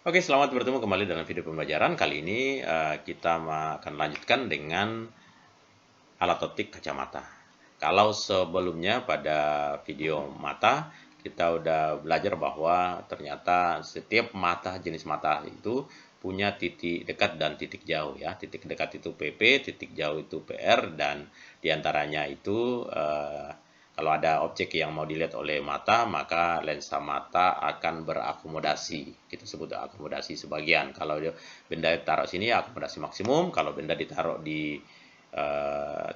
Oke, selamat bertemu kembali dalam video pembelajaran. Kali ini kita akan lanjutkan dengan alat optik kacamata. Kalau sebelumnya pada video mata, kita udah belajar bahwa ternyata setiap mata, jenis mata itu punya titik dekat dan titik jauh ya. Titik dekat itu PP, titik jauh itu PR, dan diantaranya itu kalau ada objek yang mau dilihat oleh mata, maka lensa mata akan berakomodasi. Kita sebut akomodasi sebagian. Kalau benda ditaruh sini, akomodasi maksimum. Kalau benda ditaruh di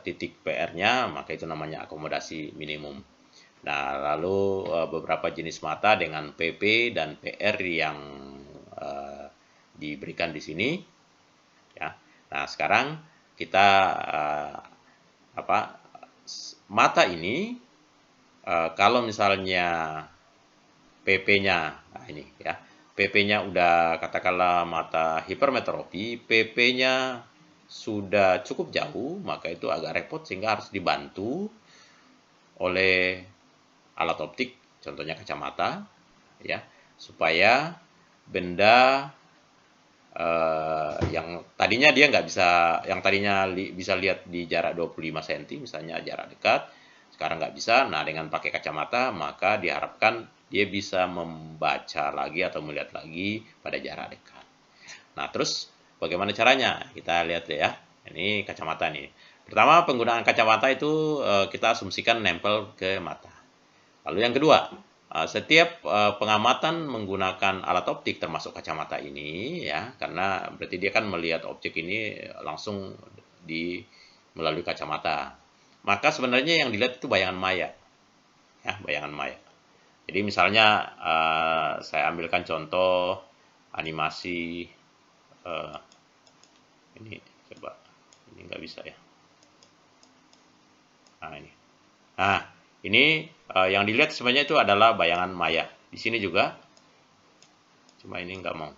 titik PR-nya, maka itu namanya akomodasi minimum. Nah, lalu beberapa jenis mata dengan PP dan PR yang diberikan di sini. Ya. Nah, sekarang kita mata ini kalau misalnya PP-nya, nah ini ya, PP-nya udah katakanlah mata hipermetropi, PP-nya sudah cukup jauh, maka itu agak repot sehingga harus dibantu oleh alat optik, contohnya kacamata, ya, supaya benda yang tadinya dia nggak bisa, yang tadinya bisa lihat di jarak 25 cm, misalnya jarak dekat, sekarang nggak bisa. Nah, dengan pakai kacamata, maka diharapkan dia bisa membaca lagi atau melihat lagi pada jarak dekat. Nah, terus bagaimana caranya? Kita lihat ya. Ini kacamata nih. Pertama, penggunaan kacamata itu kita asumsikan nempel ke mata. Lalu yang kedua, setiap pengamatan menggunakan alat optik termasuk kacamata ini ya, karena berarti dia kan melihat objek ini langsung melalui kacamata. Maka sebenarnya yang dilihat itu bayangan maya. Ya, bayangan maya. Jadi misalnya saya ambilkan contoh animasi ini, coba ini nggak bisa ya. Nah ini. Nah, ini yang dilihat sebenarnya itu adalah bayangan maya. Di sini juga, cuma ini nggak mau.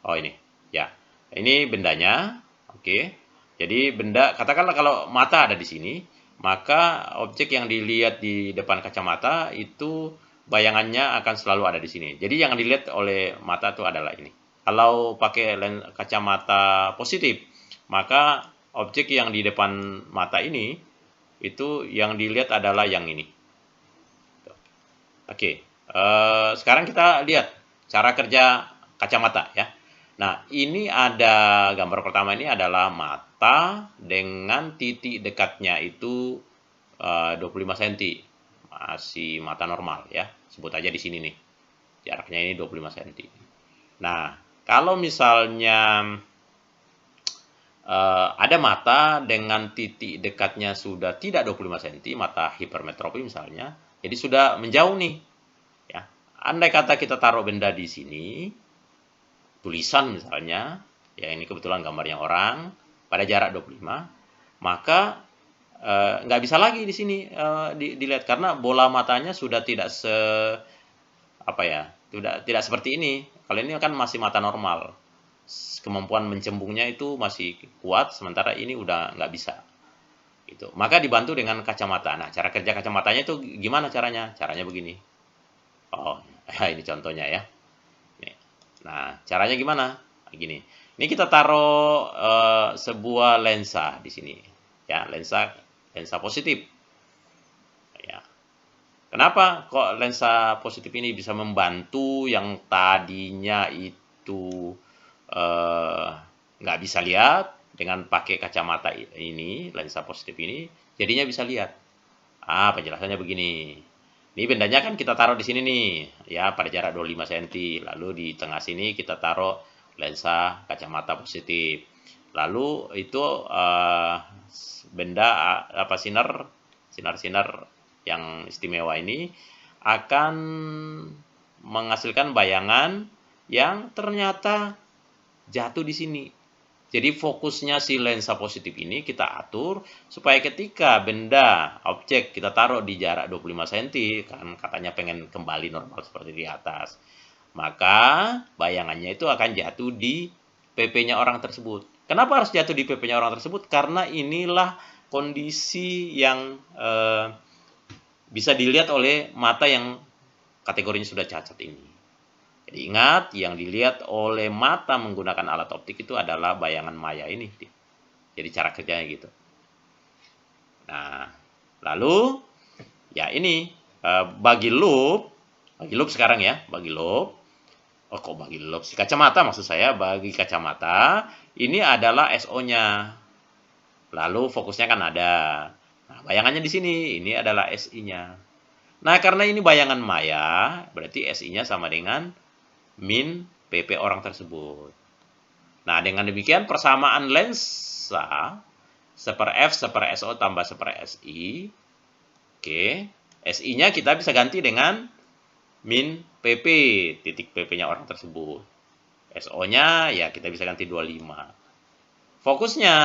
Oh ini, ya. Ini bendanya, oke. Jadi benda, katakanlah kalau mata ada di sini, maka objek yang dilihat di depan kacamata itu bayangannya akan selalu ada di sini. Jadi yang dilihat oleh mata itu adalah ini. Kalau pakai kacamata positif, maka objek yang di depan mata ini itu yang dilihat adalah yang ini. Oke, sekarang kita lihat cara kerja kacamata ya. Nah, ini ada gambar pertama ini adalah mata dengan titik dekatnya itu 25 cm. Masih mata normal ya. Sebut aja di sini nih. Jaraknya ini 25 cm. Nah, kalau misalnya ada mata dengan titik dekatnya sudah tidak 25 cm, mata hipermetropi misalnya, jadi sudah menjauh nih. Ya. Andai kata kita taruh benda di sini, tulisan misalnya, ya ini kebetulan gambarnya orang, pada jarak 25, maka nggak bisa lagi di sini dilihat karena bola matanya sudah tidak apa ya, tidak seperti ini. Kalau ini kan masih mata normal, kemampuan mencembungnya itu masih kuat, sementara ini udah nggak bisa. Gitu. Maka dibantu dengan kacamata. Nah, cara kerja kacamatanya itu gimana caranya? Caranya begini. Oh, ini contohnya ya. Nah, caranya gimana? Gini. Ini kita taruh sebuah lensa di sini. Ya, lensa positif. Ya. Kenapa kok lensa positif ini bisa membantu yang tadinya itu nggak bisa lihat dengan pakai kacamata ini, lensa positif ini, jadinya bisa lihat. Penjelasannya begini. Ini bendanya kan kita taruh di sini nih, ya pada jarak 25 cm. Lalu di tengah sini kita taruh lensa kacamata positif. Lalu itu benda sinar yang istimewa ini akan menghasilkan bayangan yang ternyata jatuh di sini. Jadi fokusnya si lensa positif ini kita atur supaya ketika benda, objek kita taruh di jarak 25 cm, kan katanya pengen kembali normal seperti di atas. Maka bayangannya itu akan jatuh di PP-nya orang tersebut. Kenapa harus jatuh di PP-nya orang tersebut? Karena inilah kondisi yang bisa dilihat oleh mata yang kategorinya sudah cacat ini. Jadi Jadi ingat, yang dilihat oleh mata menggunakan alat optik itu adalah bayangan maya ini. Jadi cara kerjanya gitu. Nah, lalu ya ini bagi loop sekarang ya, bagi loop. Oh, kok bagi loop sih? Kacamata maksud saya, bagi kacamata ini adalah SO-nya. Lalu fokusnya kan ada. Nah, bayangannya di sini, ini adalah SI-nya. Nah, karena ini bayangan maya, berarti SI-nya sama dengan min PP orang tersebut. Nah, dengan demikian persamaan lensa 1/f 1/SO tambah 1/SI. Oke, SI-nya kita bisa ganti dengan min PP, titik PP-nya orang tersebut. SO-nya ya kita bisa ganti 25. Fokusnya,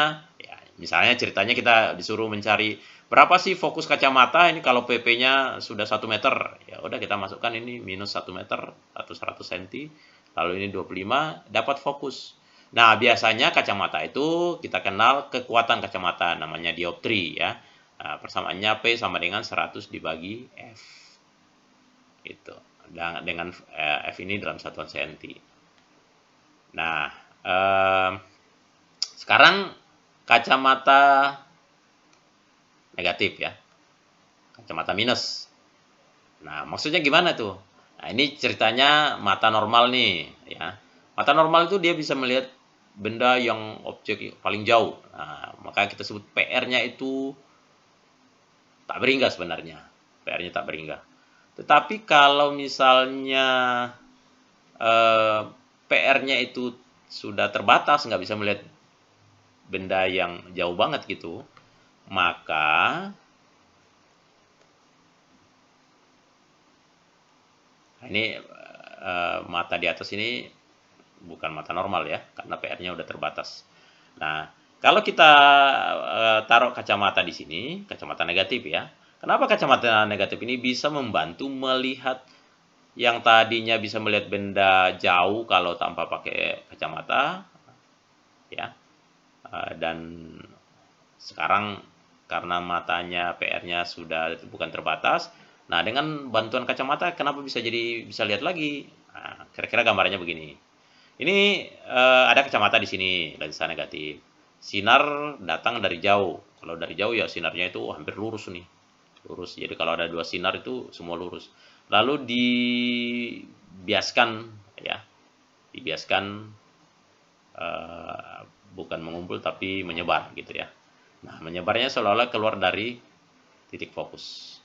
ya misalnya ceritanya kita disuruh mencari berapa sih fokus kacamata ini kalau PP-nya sudah 1 meter. Ya udah kita masukkan ini minus 1 meter atau 100 cm. Lalu ini 25, dapat fokus. Nah, biasanya kacamata itu kita kenal kekuatan kacamata, namanya dioptri ya. Nah, persamaannya P sama dengan 100 dibagi F. Itu. Dengan F ini dalam satuan senti. Nah, sekarang kacamata negatif ya. Kacamata minus. Nah, maksudnya gimana tuh? Nah, ini ceritanya mata normal nih ya. Mata normal itu dia bisa melihat benda yang objek paling jauh. Nah, maka kita sebut PR-nya itu tak berhingga sebenarnya. PR-nya tak berhingga. Tetapi kalau misalnya PR-nya itu sudah terbatas, nggak bisa melihat benda yang jauh banget gitu, maka ini mata di atas ini bukan mata normal ya, karena PR-nya udah terbatas. Nah, kalau kita taruh kacamata di sini, kacamata negatif ya. Kenapa kacamata negatif ini bisa membantu melihat yang tadinya bisa melihat benda jauh kalau tanpa pakai kacamata, ya. Dan sekarang karena matanya PR-nya sudah bukan terbatas, nah dengan bantuan kacamata kenapa bisa bisa lihat lagi? Nah, kira-kira gambarnya begini. Ini ada kacamata di sini, lensa negatif. Sinar datang dari jauh. Kalau dari jauh ya sinarnya itu hampir lurus nih. Lurus. Jadi kalau ada 2 sinar itu semua lurus. Lalu dibiaskan ya. Dibiaskan bukan mengumpul tapi menyebar gitu ya. Nah, menyebarnya seolah-olah keluar dari titik fokus.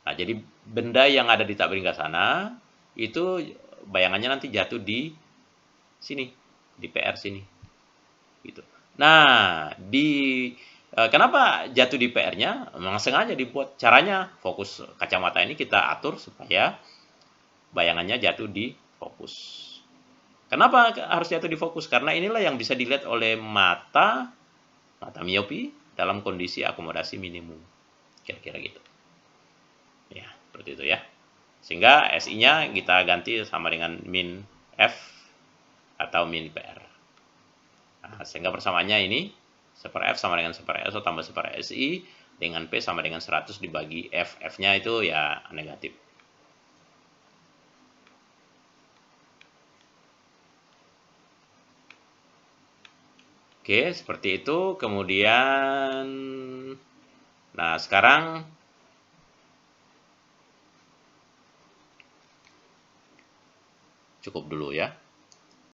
Nah, jadi benda yang ada di tak berhingga sana itu bayangannya nanti jatuh di sini, di PR sini. Gitu. Nah, kenapa jatuh di PR-nya? Memang sengaja dibuat. Caranya fokus kacamata ini kita atur supaya bayangannya jatuh di fokus. Kenapa harus jatuh di fokus? Karena inilah yang bisa dilihat oleh mata miopi dalam kondisi akomodasi minimum. Kira-kira gitu. Ya, seperti itu ya. Sehingga SI-nya kita ganti sama dengan min F atau min PR. Nah, sehingga persamaannya ini 1/F sama dengan 1/SO tambah 1/SI dengan P sama dengan 100 dibagi F. F-nya itu ya negatif. Oke, seperti itu. Kemudian, nah sekarang cukup dulu ya.